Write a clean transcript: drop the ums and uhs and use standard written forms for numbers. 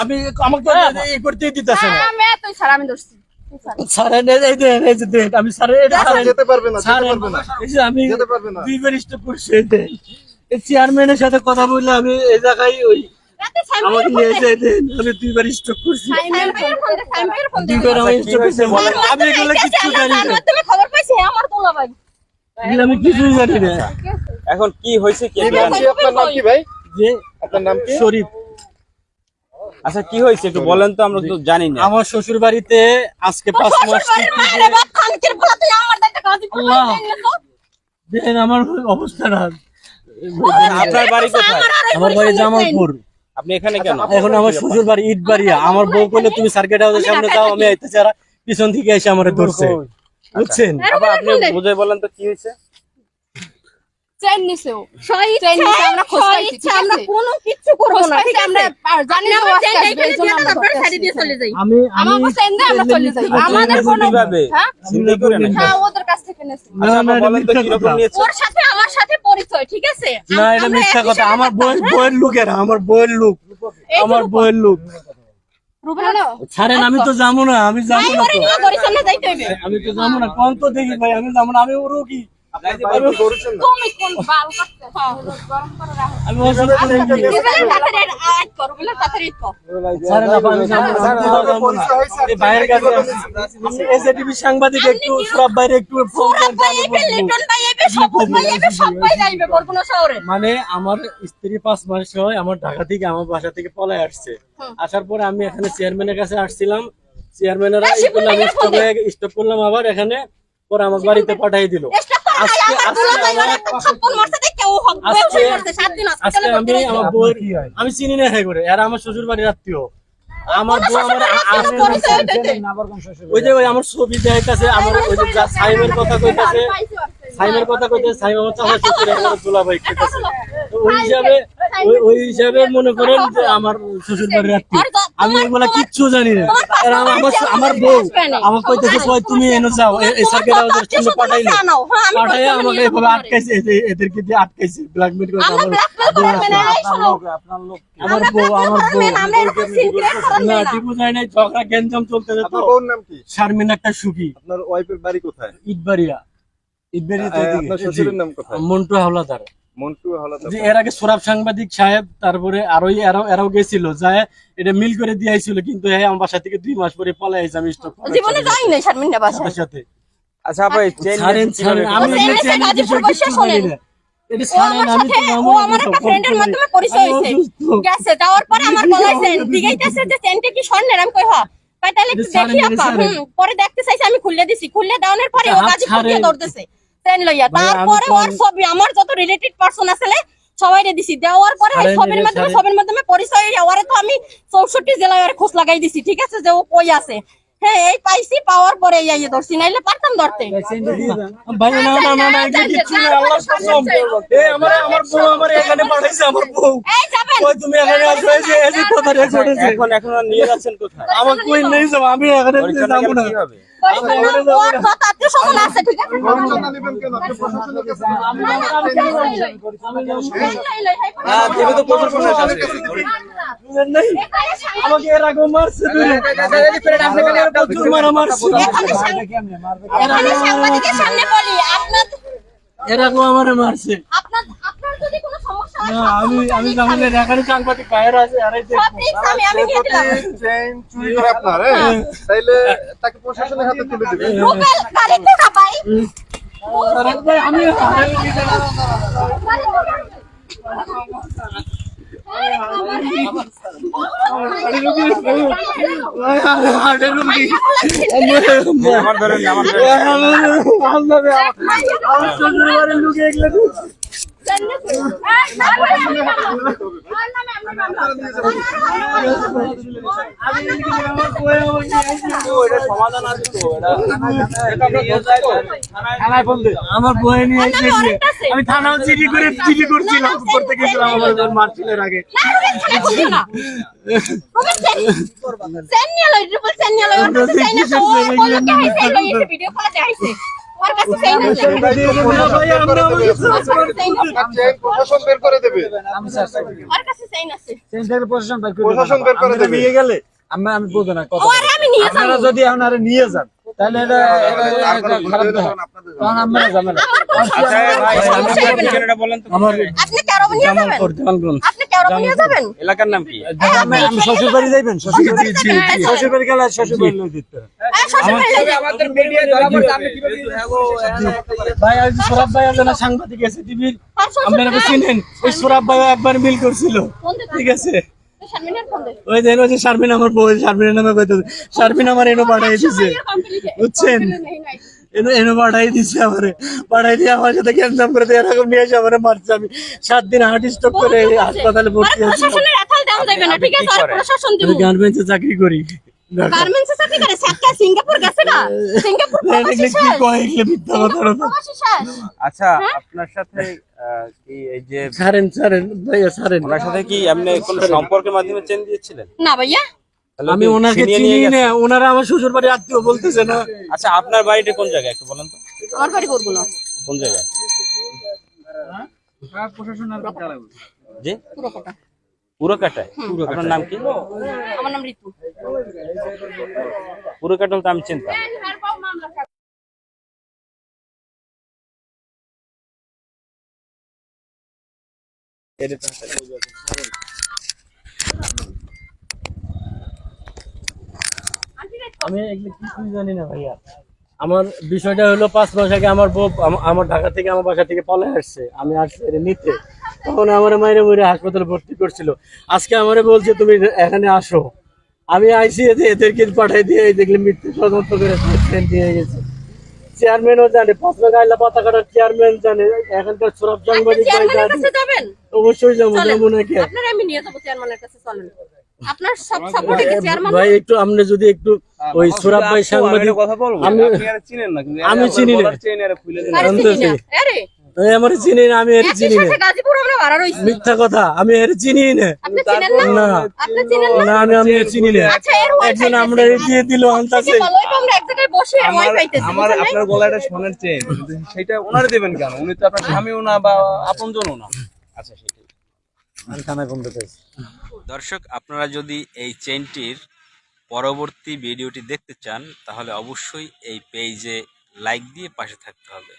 আমি আমাকে করতে দিতেছে না চেয়ারম্যানের সাথে কথা বললে আমি এই জায়গায় ওই আমাকে নিয়ে আমি দুইবার স্টক করছি আমি এগুলো কিছু জানি না আমি কিছুই জানি না। এখন কি হয়েছে কি আপনার নাম কি ভাই? যে আপনার নাম কি? শরীফ। আচ্ছা কি হয়েছে একটু বলেন তো, আমরা তো জানি না। আমার শ্বশুর বাড়িতে আজকে 5 মাস দেখেন আমার অবস্থাটা। আপনার বাড়ি কোথায়? আমার বাড়ি জামালপুর। আপনি এখানে কেন? এখন আমার শ্বশুর বাড়ি ইটবাড়িয়া। আমার বউ বললে তুমি সার্কিট হাউসের সামনে যাও, আমি আইতে ছাড়া পিছন থেকে এসে আমার ধরছে, বুঝছেন? আবার আপনি বুঝে বলেন তো কি হয়েছে? চেন নিছেও চেন নিছে, আমরা খোঁজ পাইছি, ঠিক আছে? কোনো কিছু করব না, ঠিক আছে? আমরা জানি না আমরা ওয়াজ চেন আসবে, এখানে দিয়ে আমরা আপনারা সাইডে দিয়ে চলে যাই। আমাকে চেন দিয়ে আমরা চলে যাই, আমাদের কোনো কিভাবে হ্যাঁ চিন্তা করে না? হ্যাঁ ওদের কাছ থেকে নিছে। আচ্ছা আপনি বলেন তো কি রকম নিয়েছে? ওর সাথে আমার সাথে পরিচয়, ঠিক আছে? না এটা মিথ্যা কথা। আমার বউয়ের লোকেরা, আমার বউয়ের লোক, আমার বউয়ের লোক। রুবেলা ছাড়েন, আমি তো যাবো না, আমি যাবো না তো, পরিচয় না যাইতে হইবে। আমি তো যাবো না। কোন তো দেখি ভাই, আমি যাবো না। আমি ও রোগী, তুমি কোন বাল করতে হ্যাঁ গরম করে রাখো। আমি অসুস্থ রোগী। তাড়াতাড়ি আজ করো, বলে তাড়াতাড়ি কর। ছাড়েন আপা, আমি যাবো না, আমি তো যাবো না। এই ভাইয়ের কাছে এসএটিভি সাংবাদিক একটু সব বাইরে একটু ফোন সৌরভ ভাই আইবে, লিটন ভাই আইবে, শপথ ভাই আইবে, সব ভাই আইবে বরগুনা শহরে। মানে আমার স্ত্রী 5 মাস হয় আমার ঢাকা থেকে, আমার বাসা থেকে পলায় আসছে। আসার পরে আমি এখানে চেয়ারম্যানের কাছে আসছিলাম, চেয়ারম্যানেরা এইগুলো আমি স্টপ করলাম আবার এখানে, পরে আমার বাড়িতে পাঠিয়ে দিল। আজকে আমি আমার বউয়ের, আমি চিনি না হ্যাঁ করে, এরা আমার শ্বশুর বাড়ির আত্মীয়। আমার বউ আমার ওই যে ওই আমার ছবি দেখাইতেছে, আমার ওই যে সাইমের কথা কইতাছে, সাইমের কথা কইতেছে, সাইম আমার চাচা শ্বশুর আমার দুলাভাই কইতাছে। তো ওই হিসাবে মনে করেন যে আমার শ্বশুর বাড়ির আত্মীয়। আমি এগুলা কিচ্ছু জানি না। এরা আমার বউ আমার কইতেছে কই তুমি এনে যাও, এই সার্কিট হাউসের সামনে পাঠাইলো, পাঠাই আমাকে এভাবে আটকাইছে, এদেরকে দিয়ে আটকাইছে, ব্ল্যাকমেল করে। আমার বউ না টিপু যায় নাই, ঝগড়া গ্যাঞ্জাম চলতেছে। আপনার বউর নাম কি? শারমিন একটা সুখী। আপনার ওয়াইফের বাড়ি কোথায়? ইটবাড়িয়া। আপনার শ্বশুরের নাম কোথায়? মন্টু হাওলাদার। মন্টু হাওলাদার। যে এর আগে সোরাব সাংবাদিক সাহেব, তারপরে এরাও গেছিল, যায় এটা মিল করে দিয়ে আইছিল, কিন্তু আমার বাসা থেকে 2 মাস পরে পলাই আইছে। আমি স্টপ জীবনে যাই নাই শারমিন বাসা সাথে। আচ্ছা আপা চেন ছাড়েন, আমি এটা ছাড়েন, আমি তো ও আমার একটা ফ্রেন্ডের মাধ্যমে পরিচয় হইছে, গেছে যাওয়ার পরে আমার বলাইছেন দিগাইতেছে যে চেনটা কি স্বর্ণের। আমি কই হ্যাঁ, কই তাহলে একটু দেখি আপা। পরে দেখতে চাইছে, আমি খুলে দিছি, খুলে দেওয়ার পরে ও গাজীপুর দিয়ে দৌড়তেছে চেন লইয়া। তারপরে ওর ছবি আমার যত রিলেটেড পারসন আছে সবাইরে দিছি, দেওয়ার পরে সবের মাধ্যমে পরিচয় ওরে তো আমি 64 জেলায় ওরে খোঁজ লাগাই দিছি, ঠিক আছে, যে ও কই আছে। হ্যাঁ এই পাইছি, পাওয়ার পরে এই ধরছি, নাইলে পারতাম ধরতে। ভাই না না না না, এটা কিচ্ছু না, আল্লাহর কসম। এই আমার বউ আমার এখানে পাঠাইছে, আমার বউ। এই যাবেন কই তুমি এখানে আসো, এই যে কথা রেকর্ডেছে। এখন আর নিয়ে যাচ্ছেন কোথায়? আমার কই নেই যাব, আমি এখানে যাব না। কিভাবে? ওর যত আত্মীয়-স্বজন আছে, ঠিক আছে, পরিচয় নেবেন কেন? আপনি প্রশাসনের কাছে হ্যাঁ তুমি তো প্রশাসনের কাছে বুঝেন নাই? আমাকে এর আগে মারছে দূরে, প্রচুর মারছে। এখানে সাংবাদিকের সামনে বলি, এর আগে আমারে মারছে। আপনার যদি কোনো সমস্যা হয়, না আমি জানি না, এখানে সাংবাদিক বাইরে আছে, আড়াই সব রিস্ক আমি দিয়ে দিলাম। চেইন চুরি করে আপনার, হ্যাঁ? তাইলে তাকে প্রশাসনের হাতে তুলে দিবেন। রুবেল গাড়িতে না ভাই, আমি আমার ধরেন আমার সমাধান আছে তো, আমার বই নিয়ে এসেছে। আমি থানাও চিঠি করছিলাম, করতে গেছিলাম আমার মার্চিলের আগে। চেন নিয়ে লই, রুবেল চেন নিয়ে লই, ওর কাছে চাই না, তো ও বললো কি হইছে, লই এসে ভিডিও কলে দেখাইছে। ওর কাছে চেইন আছে না ভাই আপনি আমাকে সার্চ ওর কাছে চেইন আছে। আর চেইন প্রশাসন বের করে দেবে। ওর কাছে চেইন আছে প্রশাসন বের করে দেবে। নিয়ে গেলে আমি বুঝবো না কথা ওরে আমি নিয়ে আপনারা যাবো যদি এখন আরে নিয়ে যান তাহলে এটা একটা খারাপ দেখায়। তখন আমরা ঝামেলা আচ্ছা ভাই আপনার ঠিকানাটা বলেন তো আমার আপনি কেন নিয়ে যাবেন আপনি কেন নিয়ে যাবেন এলাকার নাম কি? আমি শ্বশুর বাড়ি যাইবেন শ্বশুর বাড়ি গেলে শ্বশুর বাড়ি লই দিতে আমাদের মিডিয়া ধরা পড়ছে আপনি কিভাবে ভাই আজ সৌরভ ভাই একজন সাংবাদিক আছে টিভির আপনারা তো চিনেন ওই সৌরভ ভাই একবার মিল করছিল ঠিক আছে শারমিনের ফোন দে ওই দেন ওই যে শারমিন আমার বউ শারমিনের নামে কইতেছে শারমিন আমার এনো পাঠাই দিছে বুঝছেন এনো পাঠাই দিছে আমারে পাঠাই দিয়ে আমার সাথে ক্যান্সার করে দিয়ে এরকম নিয়ে এসে আমারে মারছে আমি 7 দিন হার্ট স্ট্রোক করে হাসপাতালে ভর্তি আছি প্রশাসনের এথাল দাম যাবে না ঠিক আছে আর প্রশাসন দিব আমি গার্মেন্টসে চাকরি করি গার্মেন্টসে চাকরি করে সাতটা সিঙ্গাপুর গেছে না সিঙ্গাপুর এগুলো কি কয় এগুলো মিথ্যা কথা না প্রবাসী শেষ আচ্ছা আপনার সাথে কি এই যে ছাড়েন ভাইয়া ছাড়েন ওনার সাথে কি আপনি কোন সম্পর্কের মাধ্যমে চেন দিয়েছিলেন? না ভাইয়া তাহলে আমি কি ওনাকে ছিনিয়ে চিনি নিয়ে গেছে? না ওনারা আমার শ্বশুর বাড়ি আত্মীয় বলতেছে না আচ্ছা আপনার বাড়িটা কোন জায়গায় একটু বলেন তো আমার বাড়ি করব না কোন জায়গায়? জি পুরো কথা পুরোকাটায়। আপনার নাম কি? আমার নাম ঋতু পুরোকাটা তো আমি চিনতাম। আমি এগুলো কিছুই জানি না ভাইয়া আমার বিষয়টা হলো 5 মাস আগে আমার বউ আমার ঢাকা থেকে আমার বাসা থেকে পলায় আসছে আমি আসছি এটা নিতে তখন আমার মায়ের মরে হাসপাতালে ভর্তি করছিল আজকে আমারে বলছে তুমি এখানে আসো আমি আইসি এদেরকে পাঠাই দিয়ে এই দেখলে মৃত্যু তদন্ত করে ট্রেন দিয়ে গেছে চেয়ারম্যানও জানে পাঁচলা গাইলা পাতা কাটার চেয়ারম্যান জানে এখানকার সৌরভ সাংবাদিক ভাই চেয়ারম্যানের জানে কাছে যাবেন অবশ্যই যাবো চলেন। যাবো নাকি আপনারা আমি নিয়ে যাবো চেয়ারম্যানের কাছে চলেন আপনার সব সাপোর্টে কি চেয়ারম্যান ভাই একটু আপনি যদি একটু ওই সৌরভ ভাই সাংবাদিক কথা বলবো আমি- আপনি আর চিনেন না কিন্তু আমি চিনি না। চেন আর খুলে দিন। আরে চিনি না আরে এই আমার চিনি না আমি এর একই চিনি না সাথে গাজীপুর আমরা ভাড়া রইছি মিথ্যা কথা আমি এর চিনি না আপনি চিনেন না না আপনি চিনেন না না আমি এর চিনি না আচ্ছা এর ওয়াই একজন আমরা দিয়ে দিল আনতাছে ভালোই তো আমরা এক জায়গায় বসে এর ওয়াই পাইতেছি আমার আপনার গলাটা সোনার চেন সেটা ওনারে দেবেন কেন? উনি তো আপনার স্বামীও না বা আপনজনও না। আচ্ছা সেটাই। আমি থানা কম দেখেছি দর্শক আপনারা যদি এই চেইনটির পরবর্তী ভিডিওটি দেখতে চান তাহলে অবশ্যই এই পেজে লাইক দিয়ে পাশে থাকতে হবে।